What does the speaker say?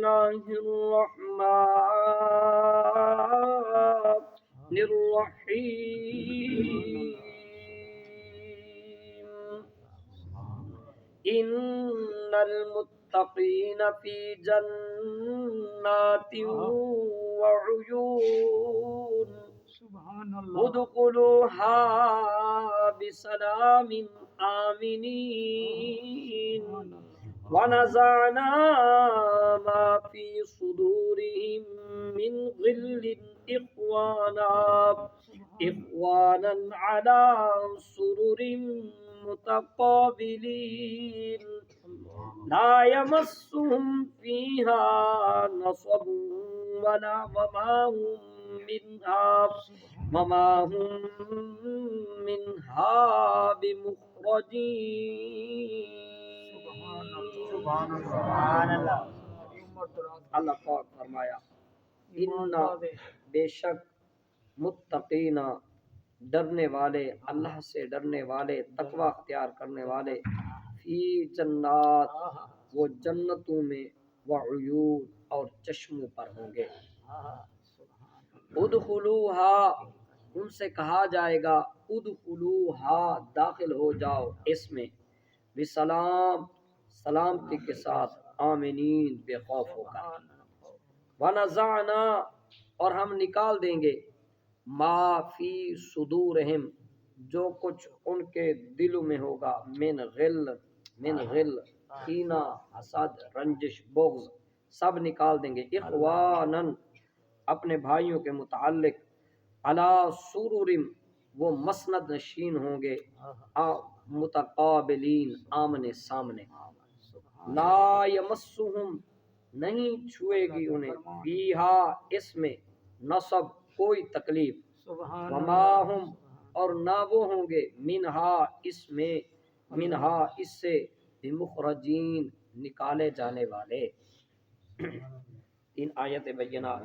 الله الرحمن الرحيم إن المتقين في جنات وعيون ادخلوها بسلام آمنين ونزعنا ما في صدورهم من غل إخوانا على سرر متقابلين لا يمسهم فيها نصب وما هم منها بمخرجين سبحان اللہ۔ اللہ پاک فرمایا ان بے شک متقین ڈرنے والے، اللہ سے ڈرنے والے، تقوی اختیار کرنے والے، فی جنات وہ جنتوں میں، وعیون اور چشموں پر ہوں گے۔ ادخلوها ان سے کہا جائے گا ادخلوها داخل ہو جاؤ اس میں، بسلام سلامتی کے ساتھ، آمنین بے خوف ہو کر، ونزعنا اور ہم نکال دیں گے، ما فی صدورہم جو کچھ ان کے دلوں میں ہوگا، من غل کینہ، حسد، رنجش، بغض، سب نکال دیں گے، اخوانن اپنے بھائیوں کے متعلق، علی سرر وہ مسند نشین ہوں گے، متقابلین آمنے سامنے، لا یمسہم نہیں چھوئے گی انہیں، فیہا اس میں، نصب کوئی تکلیف، وما ہم اور نہ وہ ہوں گے، منہا اس سے، بمخرجین نکالے جانے والے۔ ان آیت بینات